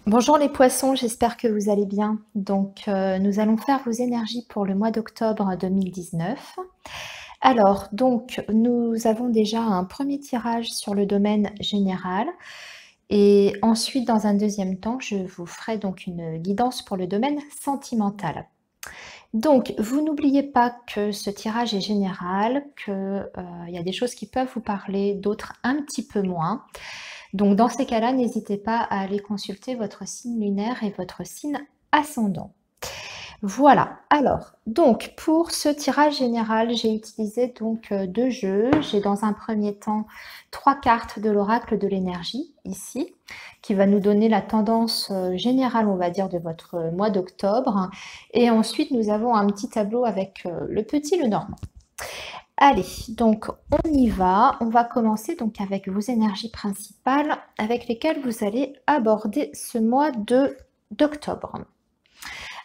Bonjour les poissons, j'espère que vous allez bien. Nous allons faire vos énergies pour le mois d'octobre 2019. Alors, donc, nous avons déjà un premier tirage sur le domaine général et ensuite, dans un deuxième temps, je vous ferai donc une guidance pour le domaine sentimental. Donc, vous n'oubliez pas que ce tirage est général, il y a des choses qui peuvent vous parler, d'autres un petit peu moins. Donc dans ces cas-là, n'hésitez pas à aller consulter votre signe lunaire et votre signe ascendant. Voilà, alors, donc pour ce tirage général, j'ai utilisé donc 2 jeux. J'ai dans un premier temps 3 cartes de l'oracle de l'énergie, ici, qui va nous donner la tendance générale, on va dire, de votre mois d'octobre. Et ensuite, nous avons un petit tableau avec le petit Lenormand. Allez, donc on y va. On va commencer donc avec vos énergies principales avec lesquelles vous allez aborder ce mois d'octobre.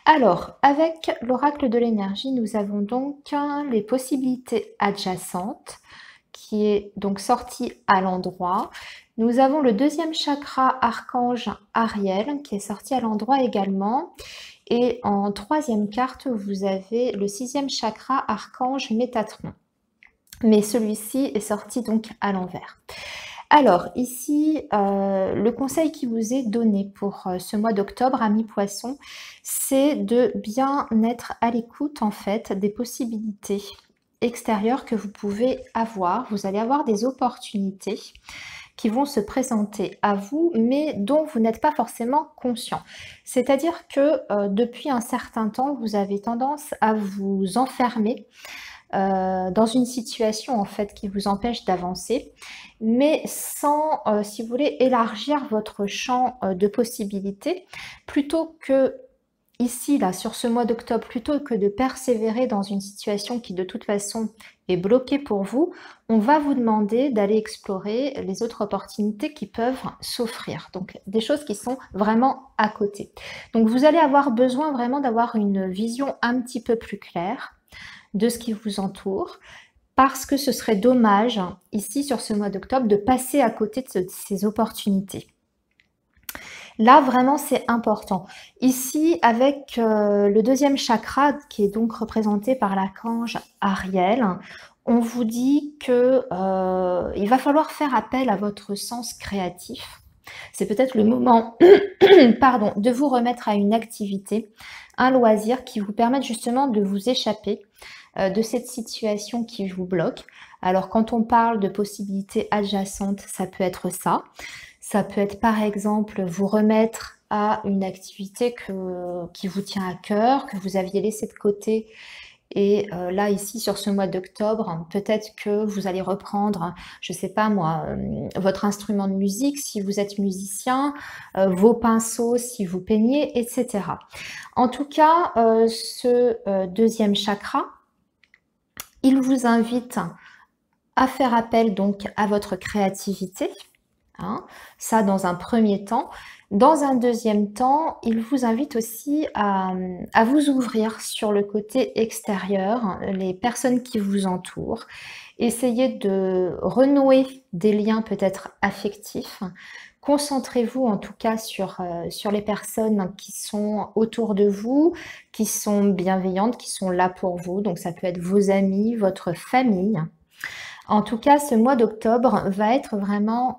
Alors, avec l'oracle de l'énergie, nous avons donc les possibilités adjacentes qui est donc sorti à l'endroit. Nous avons le deuxième chakra archange Ariel qui est sorti à l'endroit également. Et en troisième carte, vous avez le sixième chakra archange Métatron. Mais celui-ci est sorti donc à l'envers. Alors ici, le conseil qui vous est donné pour ce mois d'octobre, amis poissons, c'est de bien être à l'écoute en fait des possibilités extérieures que vous pouvez avoir. Vous allez avoir des opportunités qui vont se présenter à vous, mais dont vous n'êtes pas forcément conscient. C'est-à-dire que depuis un certain temps, vous avez tendance à vous enfermer dans une situation en fait qui vous empêche d'avancer, mais sans, si vous voulez, élargir votre champ de possibilités, plutôt que ici, là, sur ce mois d'octobre, plutôt que de persévérer dans une situation qui de toute façon est bloquée pour vous, on va vous demander d'aller explorer les autres opportunités qui peuvent s'offrir. Donc des choses qui sont vraiment à côté. Donc vous allez avoir besoin vraiment d'avoir une vision un petit peu plus claire de ce qui vous entoure, parce que ce serait dommage, ici sur ce mois d'octobre, de passer à côté de ces opportunités. Là, vraiment, c'est important. Ici, avec le deuxième chakra, qui est donc représenté par l'archange Ariel, on vous dit que il va falloir faire appel à votre sens créatif. C'est peut-être le moment pardon, de vous remettre à une activité, un loisir qui vous permette justement de vous échapper de cette situation qui vous bloque. Alors quand on parle de possibilités adjacentes, ça peut être ça. Ça peut être par exemple vous remettre à une activité qui vous tient à cœur, que vous aviez laissé de côté. Et là, ici, sur ce mois d'octobre, peut-être que vous allez reprendre, je ne sais pas moi, votre instrument de musique si vous êtes musicien, vos pinceaux si vous peignez, etc. En tout cas, ce deuxième chakra, il vous invite à faire appel donc à votre créativité, hein, ça dans un premier temps. Dans un deuxième temps, il vous invite aussi à vous ouvrir sur le côté extérieur, les personnes qui vous entourent. Essayez de renouer des liens peut-être affectifs. Concentrez-vous en tout cas sur les personnes qui sont autour de vous, qui sont bienveillantes, qui sont là pour vous. Donc ça peut être vos amis, votre famille. En tout cas, ce mois d'octobre va être vraiment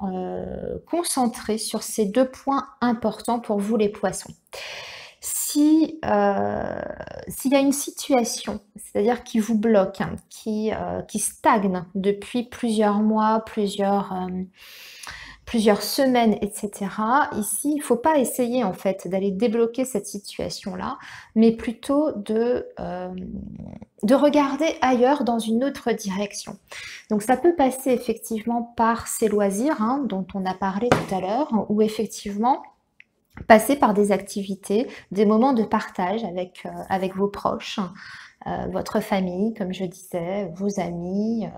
concentré sur ces 2 points importants pour vous les poissons. S'il y a une situation, c'est-à-dire qui vous bloque, hein, qui stagne depuis plusieurs mois, plusieurs semaines, etc. Ici, il ne faut pas essayer en fait d'aller débloquer cette situation-là, mais plutôt de regarder ailleurs dans une autre direction. Donc ça peut passer effectivement par ces loisirs hein, dont on a parlé tout à l'heure, ou effectivement passer par des activités, des moments de partage avec vos proches, votre famille, comme je disais, vos amis,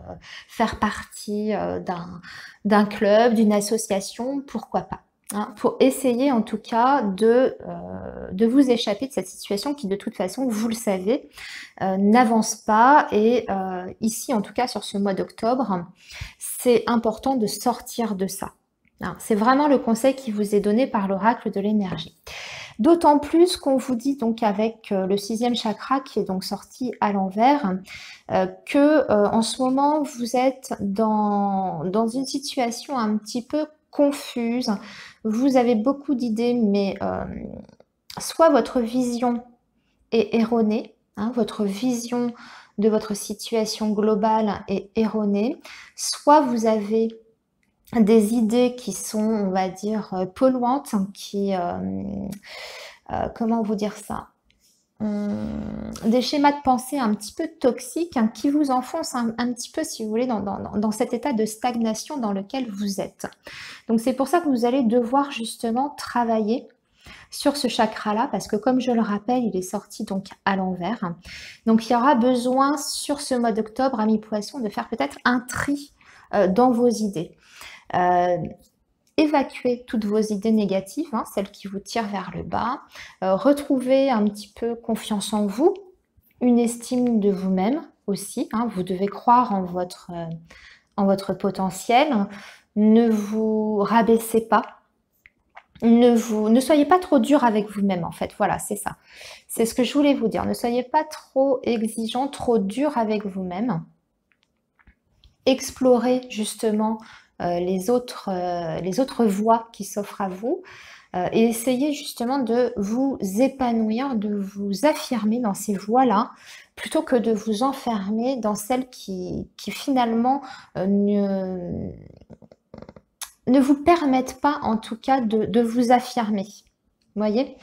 faire partie d'un club, d'une association, pourquoi pas. Hein, pour essayer en tout cas de vous échapper de cette situation qui de toute façon, vous le savez, n'avance pas et ici en tout cas sur ce mois d'octobre, c'est important de sortir de ça. hein. C'est vraiment le conseil qui vous est donné par l'oracle de l'énergie. D'autant plus qu'on vous dit donc avec le 6e chakra qui est donc sorti à l'envers, que en ce moment vous êtes dans une situation un petit peu confuse. Vous avez beaucoup d'idées, mais soit votre vision est erronée, hein, votre vision de votre situation globale est erronée, soit vous avez des idées qui sont, on va dire, polluantes, qui, comment vous dire ça? Des schémas de pensée un petit peu toxiques, hein, qui vous enfoncent un petit peu, si vous voulez, dans cet état de stagnation dans lequel vous êtes. Donc c'est pour ça que vous allez devoir justement travailler sur ce chakra-là, parce que comme je le rappelle, il est sorti donc à l'envers. Donc il y aura besoin sur ce mois d'octobre, amis poissons, de faire peut-être un tri dans vos idées. Évacuer toutes vos idées négatives, hein, celles qui vous tirent vers le bas, retrouver un petit peu confiance en vous, une estime de vous-même aussi, hein, vous devez croire en votre potentiel, ne vous rabaissez pas, ne soyez pas trop dur avec vous-même en fait, voilà, c'est ça. C'est ce que je voulais vous dire, ne soyez pas trop exigeant, trop dur avec vous-même. Explorez justement les autres voies qui s'offrent à vous et essayez justement de vous épanouir, de vous affirmer dans ces voies-là, plutôt que de vous enfermer dans celles qui finalement ne vous permettent pas en tout cas de vous affirmer. Vous voyez?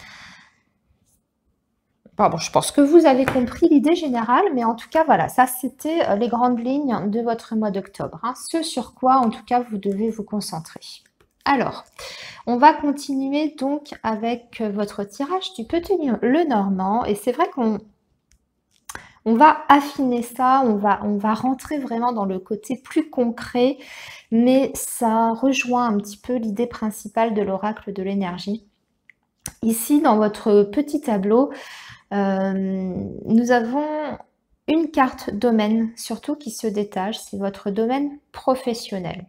Bon, je pense que vous avez compris l'idée générale, mais en tout cas, voilà, ça c'était les grandes lignes de votre mois d'octobre, hein, ce sur quoi en tout cas vous devez vous concentrer. Alors, on va continuer donc avec votre tirage du Petit Lenormand, et c'est vrai qu'on va affiner ça, on va rentrer vraiment dans le côté plus concret, mais ça rejoint un petit peu l'idée principale de l'oracle de l'énergie. Ici, dans votre petit tableau, nous avons une carte domaine, surtout qui se détache, c'est votre domaine professionnel.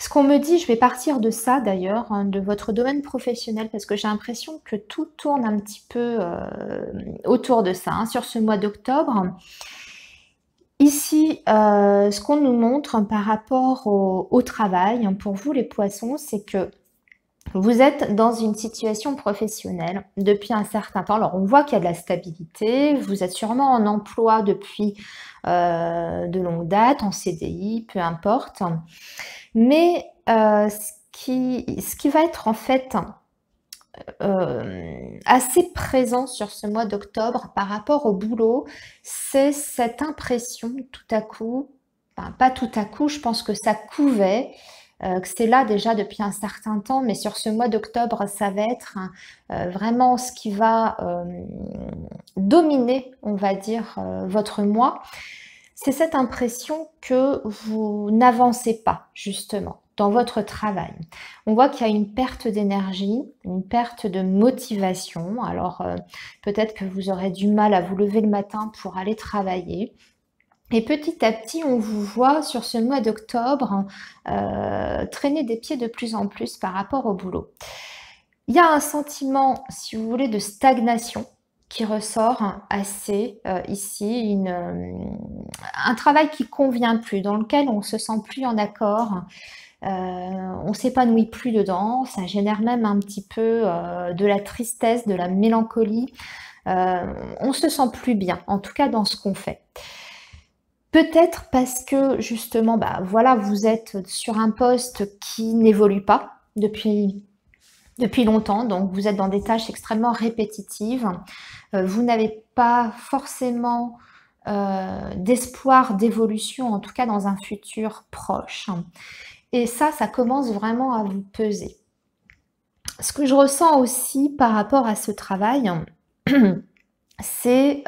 Ce qu'on me dit, je vais partir de ça d'ailleurs, hein, de votre domaine professionnel, parce que j'ai l'impression que tout tourne un petit peu autour de ça, hein, sur ce mois d'octobre. Ici, ce qu'on nous montre par rapport au travail, hein, pour vous les poissons, c'est que vous êtes dans une situation professionnelle depuis un certain temps. Alors, on voit qu'il y a de la stabilité. Vous êtes sûrement en emploi depuis de longue date, en CDI, peu importe. Mais ce qui va être en fait assez présent sur ce mois d'octobre par rapport au boulot, c'est cette impression tout à coup, enfin, pas tout à coup, je pense que ça couvait, que c'est là déjà depuis un certain temps, mais sur ce mois d'octobre, ça va être vraiment ce qui va dominer, on va dire, votre mois. C'est cette impression que vous n'avancez pas, justement, dans votre travail. On voit qu'il y a une perte d'énergie, une perte de motivation. Alors, peut-être que vous aurez du mal à vous lever le matin pour aller travailler. Et petit à petit, on vous voit sur ce mois d'octobre traîner des pieds de plus en plus par rapport au boulot. Il y a un sentiment, si vous voulez, de stagnation qui ressort assez ici, un travail qui convient plus, dans lequel on se sent plus en accord, on s'épanouit plus dedans, ça génère même un petit peu de la tristesse, de la mélancolie, on se sent plus bien, en tout cas dans ce qu'on fait. Peut-être parce que justement, bah, voilà, vous êtes sur un poste qui n'évolue pas depuis longtemps, donc vous êtes dans des tâches extrêmement répétitives. Vous n'avez pas forcément d'espoir d'évolution, en tout cas dans un futur proche. Et ça commence vraiment à vous peser. Ce que je ressens aussi par rapport à ce travail, c'est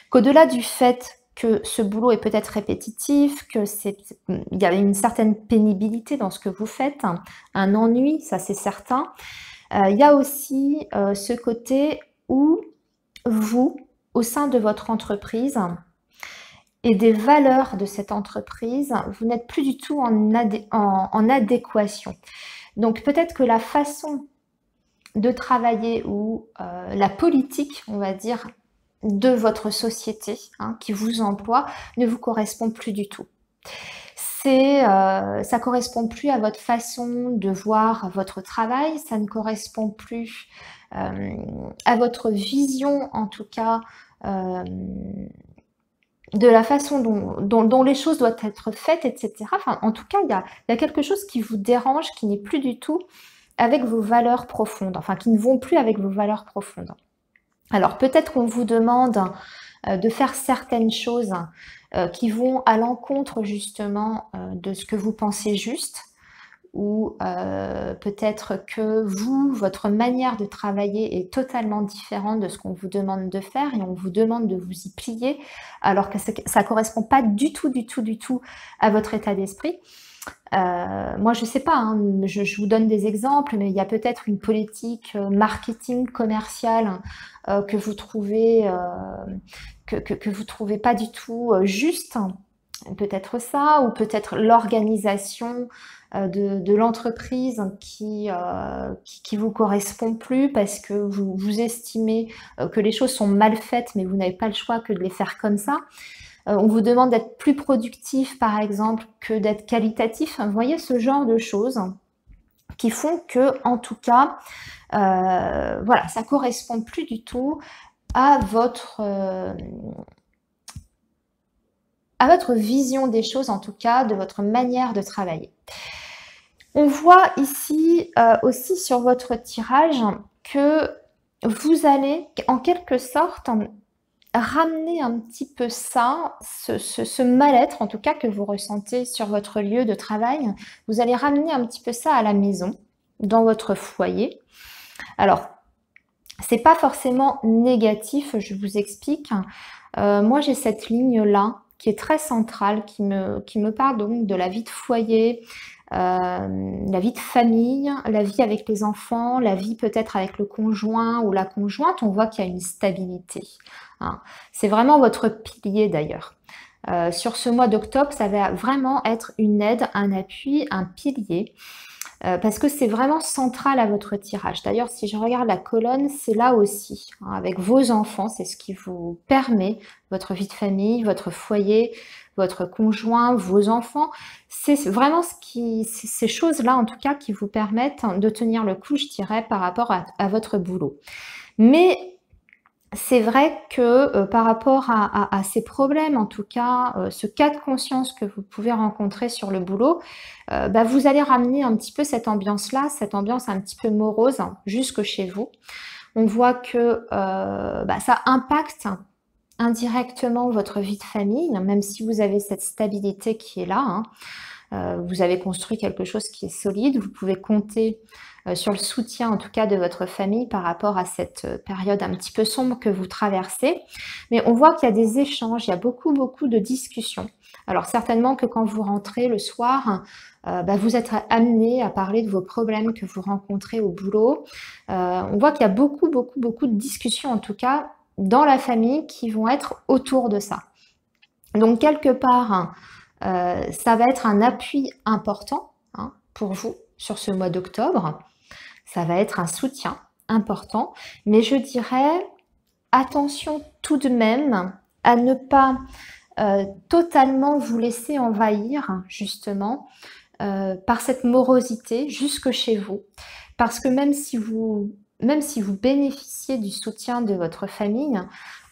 qu'au-delà du fait que ce boulot est peut-être répétitif, il y a une certaine pénibilité dans ce que vous faites, un ennui, ça c'est certain. Il y a aussi ce côté où vous, au sein de votre entreprise, et des valeurs de cette entreprise, vous n'êtes plus du tout en adéquation. Donc peut-être que la façon de travailler ou la politique, on va dire, de votre société qui vous emploie ne vous correspond plus du tout. Ça correspond plus à votre façon de voir votre travail, ça ne correspond plus à votre vision, en tout cas, de la façon dont les choses doivent être faites, etc. Enfin, en tout cas, il y a quelque chose qui vous dérange, qui n'est plus du tout avec vos valeurs profondes, enfin, qui ne vont plus avec vos valeurs profondes. Alors, peut-être qu'on vous demande de faire certaines choses qui vont à l'encontre justement de ce que vous pensez juste, ou peut-être que vous, votre manière de travailler est totalement différente de ce qu'on vous demande de faire et on vous demande de vous y plier alors que ça ne correspond pas du tout à votre état d'esprit. Moi, je ne sais pas, je vous donne des exemples, mais il y a peut-être une politique marketing commerciale que vous trouvez que vous trouvez pas du tout juste, peut-être ça, ou peut-être l'organisation de l'entreprise qui vous correspond plus parce que vous estimez que les choses sont mal faites, mais vous n'avez pas le choix que de les faire comme ça. On vous demande d'être plus productif, par exemple, que d'être qualitatif. Vous voyez, ce genre de choses qui font que, en tout cas, voilà, ça correspond plus du tout à votre vision des choses, en tout cas, de votre manière de travailler. On voit ici aussi sur votre tirage que vous allez, en quelque sorte, ramener un petit peu ça, ce mal-être, en tout cas, que vous ressentez sur votre lieu de travail. Vous allez ramener un petit peu ça à la maison, dans votre foyer. Alors, c'est pas forcément négatif, je vous explique. Moi, j'ai cette ligne-là qui est très centrale, qui me parle donc de la vie de foyer, la vie de famille, la vie avec les enfants, la vie peut-être avec le conjoint ou la conjointe. On voit qu'il y a une stabilité. C'est vraiment votre pilier d'ailleurs. Sur ce mois d'octobre, ça va vraiment être une aide, un appui, un pilier. Parce que c'est vraiment central à votre tirage. D'ailleurs, si je regarde la colonne, c'est là aussi, avec vos enfants, c'est ce qui vous permet, votre vie de famille, votre foyer, votre conjoint, vos enfants, c'est vraiment ces choses-là, en tout cas, qui vous permettent de tenir le coup, je dirais, par rapport à votre boulot. Mais c'est vrai que par rapport à ces problèmes, en tout cas, ce cas de conscience que vous pouvez rencontrer sur le boulot, vous allez ramener un petit peu cette ambiance-là, cette ambiance un petit peu morose, jusque chez vous. On voit que ça impacte indirectement votre vie de famille, même si vous avez cette stabilité qui est là. Vous avez construit quelque chose qui est solide, vous pouvez compter sur le soutien en tout cas de votre famille par rapport à cette période un petit peu sombre que vous traversez. Mais on voit qu'il y a des échanges, il y a beaucoup de discussions. Alors certainement que quand vous rentrez le soir, vous êtes amené à parler de vos problèmes que vous rencontrez au boulot. On voit qu'il y a beaucoup de discussions en tout cas dans la famille qui vont être autour de ça. Donc quelque part, ça va être un appui important pour vous sur ce mois d'octobre. Ça va être un soutien important, mais je dirais attention tout de même à ne pas totalement vous laisser envahir justement par cette morosité jusque chez vous. Parce que même si vous bénéficiez du soutien de votre famille,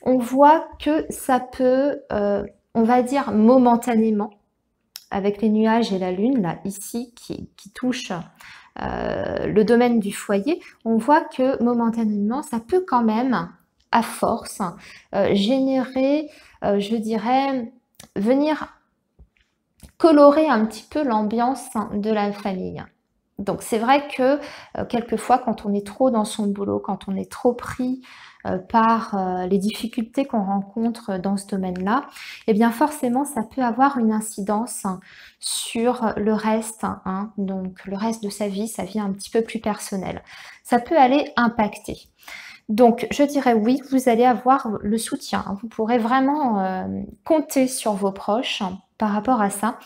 on voit que ça peut, on va dire momentanément, avec les nuages et la lune, là, ici, qui touchent le domaine du foyer, on voit que momentanément, ça peut quand même, à force, générer, je dirais, venir colorer un petit peu l'ambiance de la famille. Donc c'est vrai que quelquefois quand on est trop dans son boulot, quand on est trop pris par les difficultés qu'on rencontre dans ce domaine-là, eh bien forcément ça peut avoir une incidence sur le reste, donc le reste de sa vie un petit peu plus personnelle. Ça peut aller impacter. Donc je dirais oui, vous allez avoir le soutien, hein. Vous pourrez vraiment, compter sur vos proches par rapport à ça,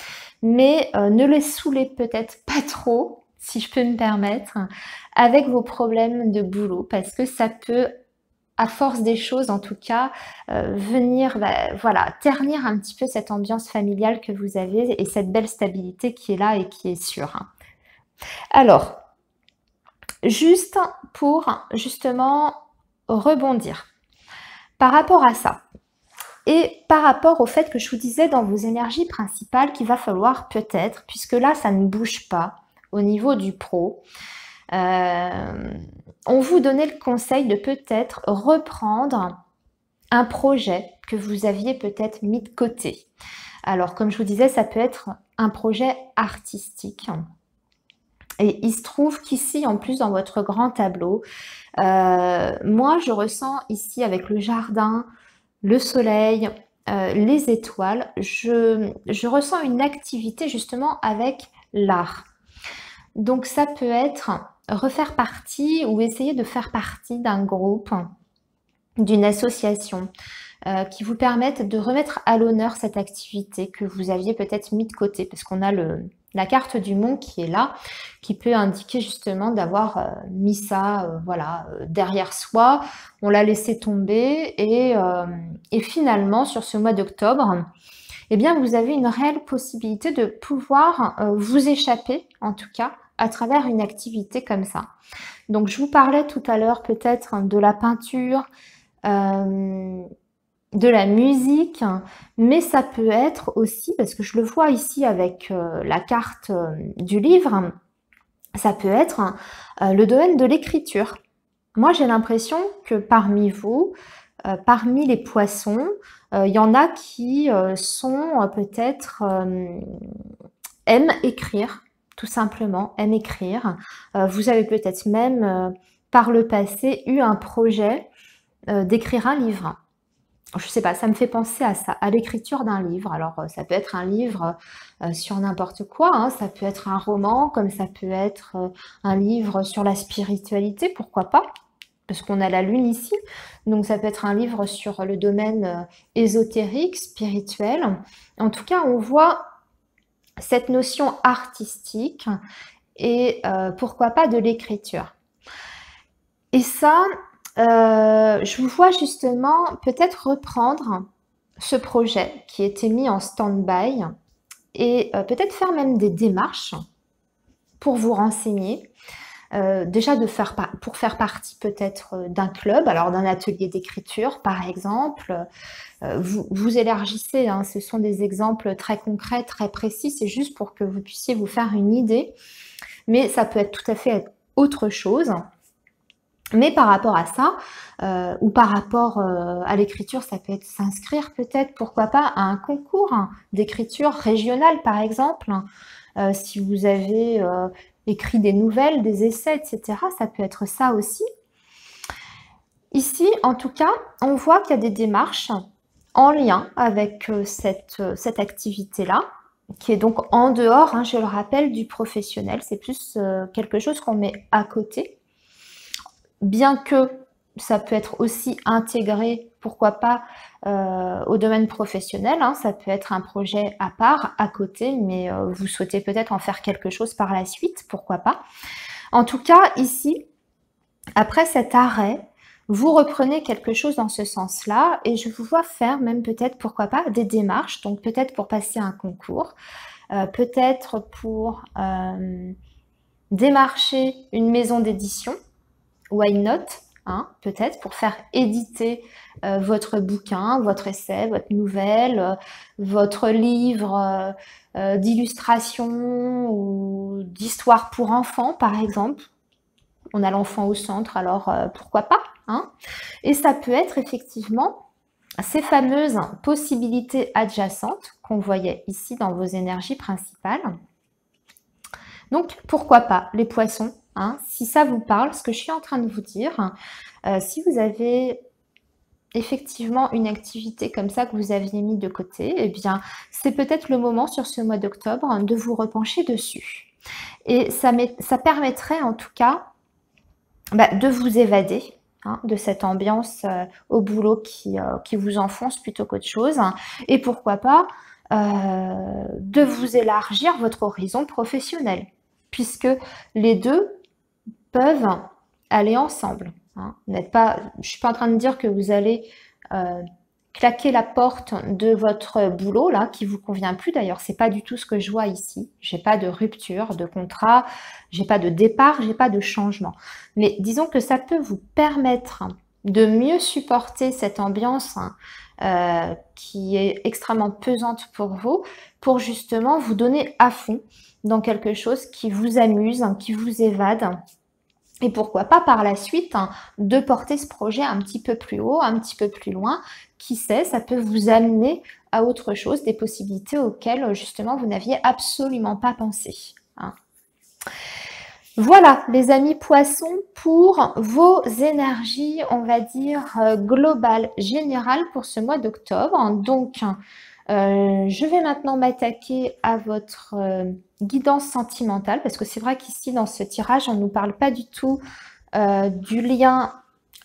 mais ne les saoulez peut-être pas trop, si je peux me permettre, avec vos problèmes de boulot parce que ça peut, à force des choses en tout cas, venir, bah, voilà, ternir un petit peu cette ambiance familiale que vous avez et cette belle stabilité qui est là et qui est sûre, hein. Alors, juste pour justement rebondir par rapport à ça et par rapport au fait que je vous disais dans vos énergies principales qu'il va falloir peut-être, puisque là ça ne bouge pas au niveau du pro, on vous donnait le conseil de peut-être reprendre un projet que vous aviez peut-être mis de côté. Alors comme je vous disais, ça peut être un projet artistique. Et il se trouve qu'ici, en plus, dans votre grand tableau, moi, je ressens ici avec le jardin, le soleil, les étoiles, je ressens une activité justement avec l'art. Donc ça peut être refaire partie ou essayer de faire partie d'un groupe, d'une association, qui vous permettent de remettre à l'honneur cette activité que vous aviez peut-être mis de côté. Parce qu'on a la carte du monde qui est là, qui peut indiquer justement d'avoir mis ça voilà, derrière soi. On l'a laissé tomber et finalement, sur ce mois d'octobre, eh bien, vous avez une réelle possibilité de pouvoir vous échapper, en tout cas, à travers une activité comme ça. Donc, je vous parlais tout à l'heure peut-être de la peinture, de la musique, mais ça peut être aussi, parce que je le vois ici avec la carte du livre, ça peut être le domaine de l'écriture. Moi, j'ai l'impression que parmi vous, parmi les poissons, il y en a qui sont peut-être aiment écrire, tout simplement, aiment écrire. Vous avez peut-être même par le passé eu un projet d'écrire un livre. Je sais pas, ça me fait penser à ça, à l'écriture d'un livre. Alors, ça peut être un livre sur n'importe quoi, hein. Ça peut être un roman, comme ça peut être un livre sur la spiritualité, pourquoi pas? Parce qu'on a la lune ici. Donc, ça peut être un livre sur le domaine ésotérique, spirituel. En tout cas, on voit cette notion artistique et pourquoi pas de l'écriture. Et ça, je vous vois justement peut-être reprendre ce projet qui était mis en stand-by et peut-être faire même des démarches pour vous renseigner. Déjà pour faire partie peut-être d'un club, alors d'un atelier d'écriture par exemple. Vous élargissez, hein, ce sont des exemples très concrets, très précis, c'est juste pour que vous puissiez vous faire une idée. Mais ça peut être tout à fait être autre chose. Mais par rapport à ça, ou par rapport à l'écriture, ça peut être s'inscrire peut-être, pourquoi pas, à un concours d'écriture régionale par exemple. Si vous avez écrit des nouvelles, des essais, etc., ça peut être ça aussi. Ici, en tout cas, on voit qu'il y a des démarches en lien avec cette activité-là, qui est donc en dehors, hein, je le rappelle, du professionnel. C'est plus quelque chose qu'on met à côté. Bien que ça peut être aussi intégré, pourquoi pas, au domaine professionnel, hein. Ça peut être un projet à part, à côté, mais vous souhaitez peut-être en faire quelque chose par la suite, pourquoi pas. En tout cas, ici, après cet arrêt, vous reprenez quelque chose dans ce sens-là et je vous vois faire même peut-être, pourquoi pas, des démarches, donc peut-être pour passer un concours, peut-être pour démarcher une maison d'édition, why not, hein, peut-être pour faire éditer votre bouquin, votre essai, votre nouvelle, votre livre d'illustration ou d'histoire pour enfants, par exemple. On a l'enfant au centre, alors pourquoi pas, hein. Et ça peut être effectivement ces fameuses possibilités adjacentes qu'on voyait ici dans vos énergies principales. Donc, pourquoi pas les poissons, hein, si ça vous parle, ce que je suis en train de vous dire, si vous avez effectivement une activité comme ça que vous aviez mis de côté, eh bien, c'est peut-être le moment sur ce mois d'octobre de vous repencher dessus. Et ça permettrait en tout cas de vous évader, hein, de cette ambiance au boulot qui vous enfonce plutôt qu'autre chose. Et pourquoi pas de vous élargir votre horizon professionnel, puisque les deux peuvent aller ensemble. Hein. Je ne suis pas en train de dire que vous allez claquer la porte de votre boulot là qui vous convient plus. D'ailleurs, c'est pas du tout ce que je vois ici. J'ai pas de rupture de contrat, j'ai pas de départ, j'ai pas de changement. Mais disons que ça peut vous permettre de mieux supporter cette ambiance qui est extrêmement pesante pour vous, pour justement vous donner à fond dans quelque chose qui vous amuse, qui vous évade. Et pourquoi pas par la suite de porter ce projet un petit peu plus haut, un petit peu plus loin. Qui sait, ça peut vous amener à autre chose, des possibilités auxquelles justement vous n'aviez absolument pas pensé. Hein. Voilà les amis poissons pour vos énergies, on va dire globales, générales pour ce mois d'octobre. Donc je vais maintenant m'attaquer à votre guidance sentimentale, parce que c'est vrai qu'ici, dans ce tirage, on ne nous parle pas du tout du lien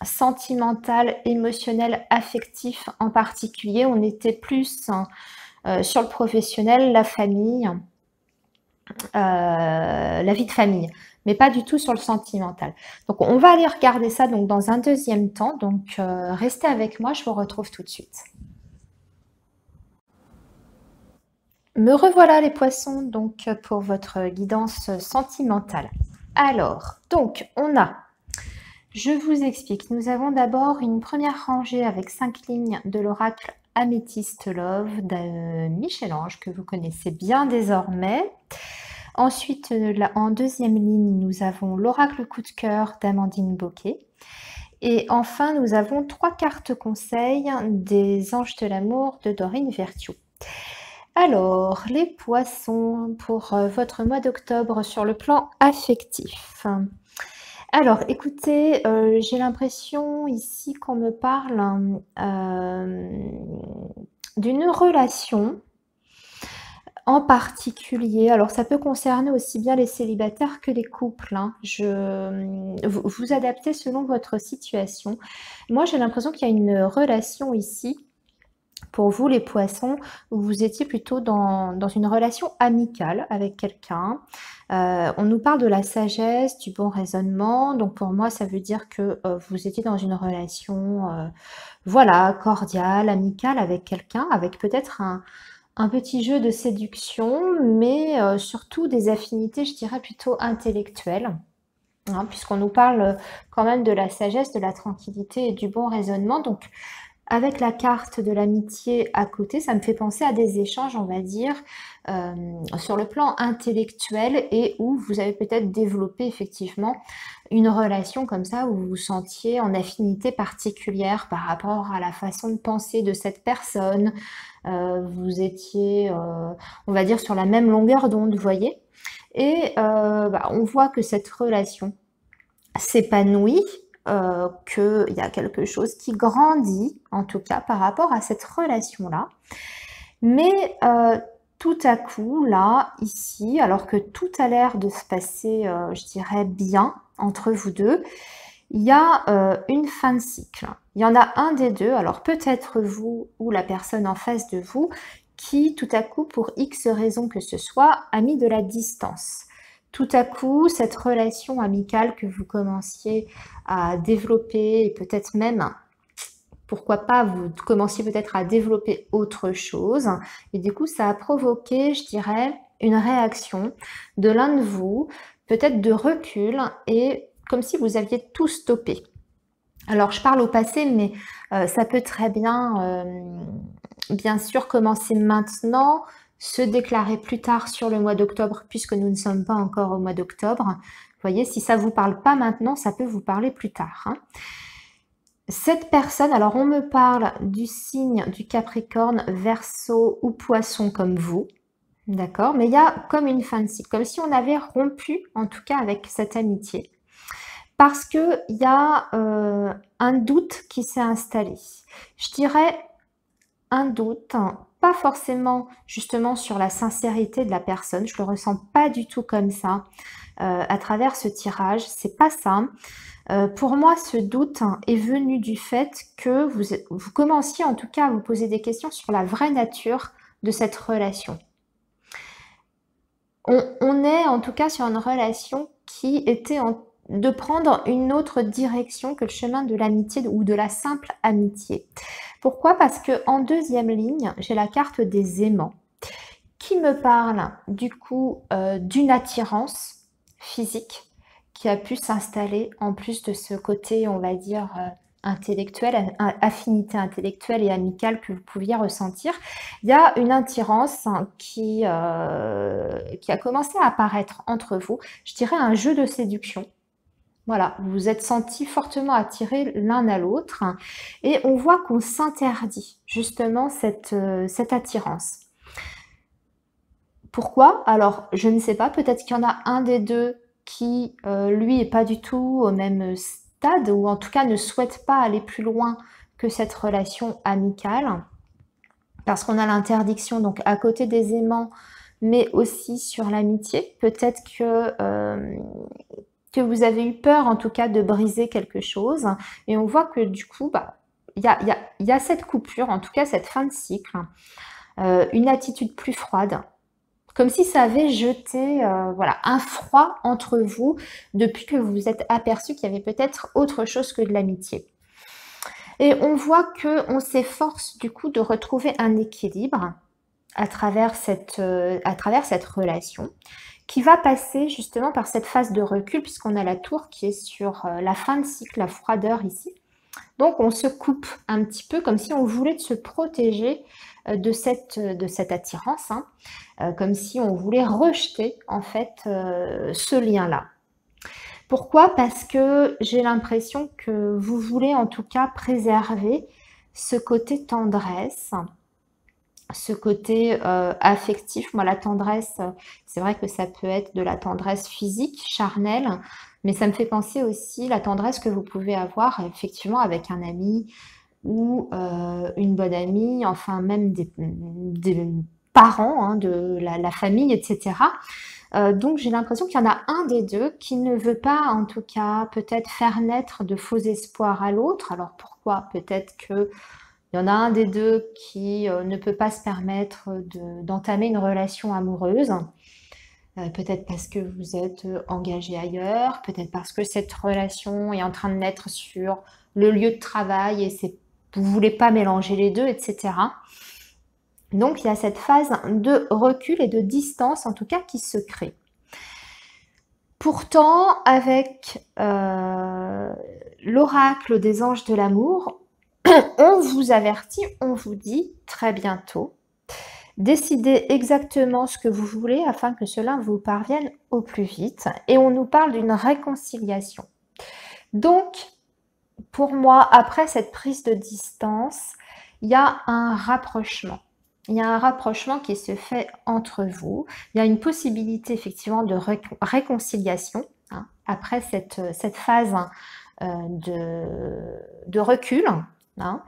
sentimental, émotionnel, affectif en particulier. On était plus sur le professionnel, la famille, la vie de famille, mais pas du tout sur le sentimental. Donc, on va aller regarder ça donc, dans un deuxième temps. Donc, restez avec moi, je vous retrouve tout de suite. Me revoilà les poissons donc pour votre guidance sentimentale. Alors, donc je vous explique, nous avons d'abord une première rangée avec 5 lignes de l'oracle Améthyste Love de Michel-Ange que vous connaissez bien désormais. Ensuite, en deuxième ligne, nous avons l'oracle coup de cœur d'Amandine Bocquet. Et enfin, nous avons 3 cartes conseils des anges de l'amour de Dorine Vertuo. Alors, les poissons, pour votre mois d'octobre sur le plan affectif. Alors, écoutez, j'ai l'impression ici qu'on me parle d'une relation en particulier. Alors, ça peut concerner aussi bien les célibataires que les couples. Hein. Vous adaptez selon votre situation. Moi, j'ai l'impression qu'il y a une relation ici pour vous, les poissons, vous étiez plutôt dans une relation amicale avec quelqu'un. On nous parle de la sagesse, du bon raisonnement. Donc pour moi, ça veut dire que vous étiez dans une relation voilà, cordiale, amicale avec quelqu'un, avec peut-être un petit jeu de séduction, mais surtout des affinités, je dirais, plutôt intellectuelles. Hein, puisqu'on nous parle quand même de la sagesse, de la tranquillité et du bon raisonnement. Donc, avec la carte de l'amitié à côté, ça me fait penser à des échanges, on va dire, sur le plan intellectuel et où vous avez peut-être développé effectivement une relation comme ça où vous vous sentiez en affinité particulière par rapport à la façon de penser de cette personne. Vous étiez, on va dire, sur la même longueur d'onde, vous voyez. Et on voit que cette relation s'épanouit, qu'il y a quelque chose qui grandit, en tout cas, par rapport à cette relation-là. Mais tout à coup, là, ici, alors que tout a l'air de se passer, je dirais, bien entre vous deux, il y a une fin de cycle. Il y en a un des deux, alors peut-être vous ou la personne en face de vous, qui tout à coup, pour X raison que ce soit, a mis de la distance. Tout à coup, cette relation amicale que vous commenciez à développer, et peut-être même, pourquoi pas, vous commenciez peut-être à développer autre chose. Et du coup, ça a provoqué, je dirais, une réaction de l'un de vous, peut-être de recul, et comme si vous aviez tout stoppé. Alors, je parle au passé, mais ça peut très bien sûr, commencer maintenant, se déclarer plus tard sur le mois d'octobre, puisque nous ne sommes pas encore au mois d'octobre. Vous voyez, si ça ne vous parle pas maintenant, ça peut vous parler plus tard. Hein. Cette personne, alors on me parle du signe du Capricorne, Verseau ou Poisson comme vous, d'accord? Mais il y a comme une fin de cycle, comme si on avait rompu, en tout cas avec cette amitié. Parce qu'il y a un doute qui s'est installé. Je dirais un doute, pas forcément justement sur la sincérité de la personne, je le ressens pas du tout comme ça à travers ce tirage, c'est pas ça. Pour moi, ce doute est venu du fait que vous commenciez en tout cas à vous poser des questions sur la vraie nature de cette relation. On est en tout cas sur une relation qui était de prendre une autre direction que le chemin de l'amitié ou de la simple amitié. Pourquoi? Parce que en deuxième ligne, j'ai la carte des aimants qui me parle du coup d'une attirance physique qui a pu s'installer en plus de ce côté, on va dire, intellectuel, affinité intellectuelle et amicale que vous pouviez ressentir. Il y a une attirance qui a commencé à apparaître entre vous, je dirais un jeu de séduction. Voilà, vous vous êtes sentis fortement attirés l'un à l'autre et on voit qu'on s'interdit justement cette attirance. Pourquoi? Alors, je ne sais pas, peut-être qu'il y en a un des deux qui, lui, est pas du tout au même stade ou en tout cas ne souhaite pas aller plus loin que cette relation amicale. Parce qu'on a l'interdiction donc à côté des aimants, mais aussi sur l'amitié. Peut-être que vous avez eu peur en tout cas de briser quelque chose et on voit que du coup, bah, il y a cette coupure, en tout cas cette fin de cycle, une attitude plus froide. Comme si ça avait jeté voilà, un froid entre vous depuis que vous vous êtes aperçu qu'il y avait peut-être autre chose que de l'amitié. Et on voit qu'on s'efforce du coup de retrouver un équilibre à travers cette relation qui va passer justement par cette phase de recul puisqu'on a la tour qui est sur la fin de cycle, la froideur ici. Donc on se coupe un petit peu comme si on voulait se protéger de cette attirance, hein, comme si on voulait rejeter en fait ce lien-là. Pourquoi? Parce que j'ai l'impression que vous voulez en tout cas préserver ce côté tendresse, ce côté affectif. Moi, la tendresse, c'est vrai que ça peut être de la tendresse physique, charnelle, mais ça me fait penser aussi la tendresse que vous pouvez avoir effectivement avec un ami ou une bonne amie, enfin même des parents, hein, de la famille, etc. Donc j'ai l'impression qu'il y en a un des deux qui ne veut pas, en tout cas, peut-être faire naître de faux espoirs à l'autre. Alors pourquoi? Peut-être qu'il y en a un des deux qui ne peut pas se permettre d'entamer une relation amoureuse. Peut-être parce que vous êtes engagé ailleurs, peut-être parce que cette relation est en train de naître sur le lieu de travail et vous ne voulez pas mélanger les deux, etc. Donc il y a cette phase de recul et de distance en tout cas qui se crée. Pourtant, avec l'oracle des anges de l'amour, on vous avertit, on vous dit très bientôt, décidez exactement ce que vous voulez afin que cela vous parvienne au plus vite. Et on nous parle d'une réconciliation. Donc, pour moi, après cette prise de distance, il y a un rapprochement. Il y a un rapprochement qui se fait entre vous. Il y a une possibilité effectivement de réconciliation hein, après cette phase de recul. Hein.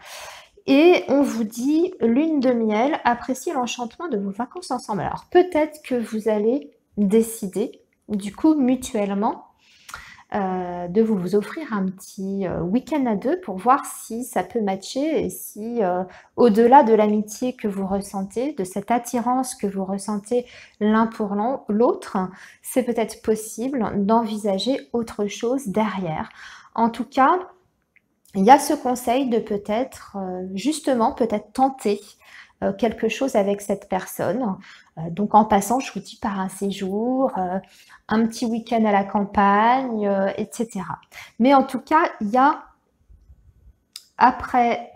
Et on vous dit, lune de miel, appréciez l'enchantement de vos vacances ensemble. Alors peut-être que vous allez décider, du coup, mutuellement, de vous offrir un petit week-end à deux pour voir si ça peut matcher et si, au-delà de l'amitié que vous ressentez, de cette attirance que vous ressentez l'un pour l'autre, c'est peut-être possible d'envisager autre chose derrière. En tout cas, il y a ce conseil de peut-être, justement, peut-être tenter quelque chose avec cette personne. Donc en passant, je vous dis, par un séjour, un petit week-end à la campagne, etc. Mais en tout cas, il y a, après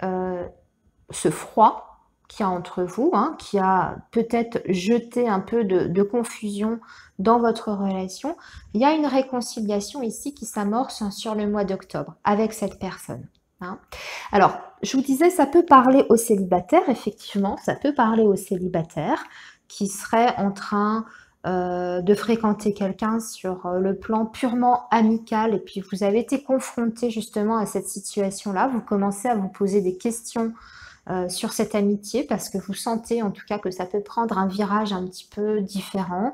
ce froid qu'il y a entre vous, hein, qui a peut-être jeté un peu de confusion dans votre relation, il y a une réconciliation ici qui s'amorce sur le mois d'octobre avec cette personne. Hein. Alors, je vous disais, ça peut parler aux célibataires, effectivement, ça peut parler aux célibataires qui seraient en train de fréquenter quelqu'un sur le plan purement amical et puis vous avez été confronté justement à cette situation-là, vous commencez à vous poser des questions sur cette amitié parce que vous sentez en tout cas que ça peut prendre un virage un petit peu différent.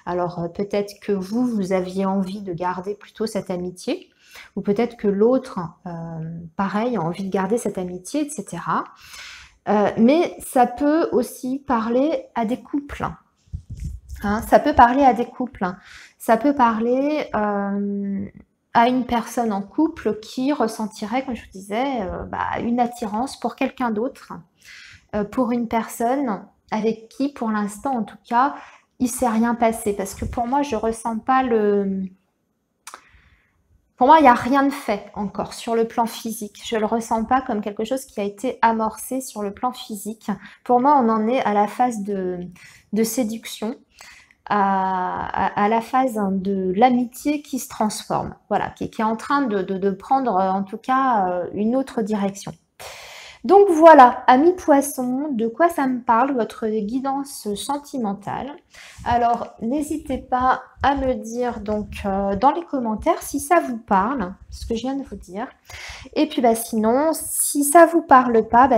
Alors peut-être que vous aviez envie de garder plutôt cette amitié ou peut-être que l'autre, pareil, a envie de garder cette amitié, et cetera. Mais ça peut aussi parler à des couples, hein. Ça peut parler à des couples. Ça peut parler, à une personne en couple qui ressentirait, comme je vous disais, une attirance pour quelqu'un d'autre, pour une personne avec qui, pour l'instant en tout cas, il s'est rien passé. Parce que pour moi, je ressens pas le pour moi, il y a rien de fait encore sur le plan physique. Je le ressens pas comme quelque chose qui a été amorcé sur le plan physique. Pour moi, on en est à la phase de séduction, à la phase de l'amitié qui se transforme, voilà, qui est en train de prendre, en tout cas, une autre direction. Donc voilà, amis poissons, de quoi ça me parle, votre guidance sentimentale. Alors, n'hésitez pas à me dire donc dans les commentaires si ça vous parle, ce que je viens de vous dire. Et puis sinon, si ça vous parle pas,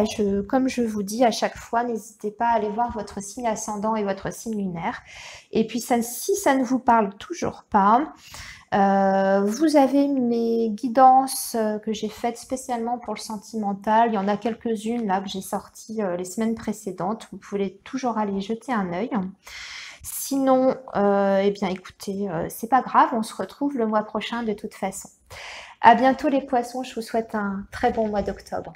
comme je vous dis à chaque fois, n'hésitez pas à aller voir votre signe ascendant et votre signe lunaire. Et puis si ça ne vous parle toujours pas, vous avez mes guidances que j'ai faites spécialement pour le sentimental. Il y en a quelques-unes là que j'ai sorties les semaines précédentes. Vous pouvez toujours aller jeter un œil. Sinon, eh bien écoutez, c'est pas grave, on se retrouve le mois prochain de toute façon. À bientôt les poissons, je vous souhaite un très bon mois d'octobre.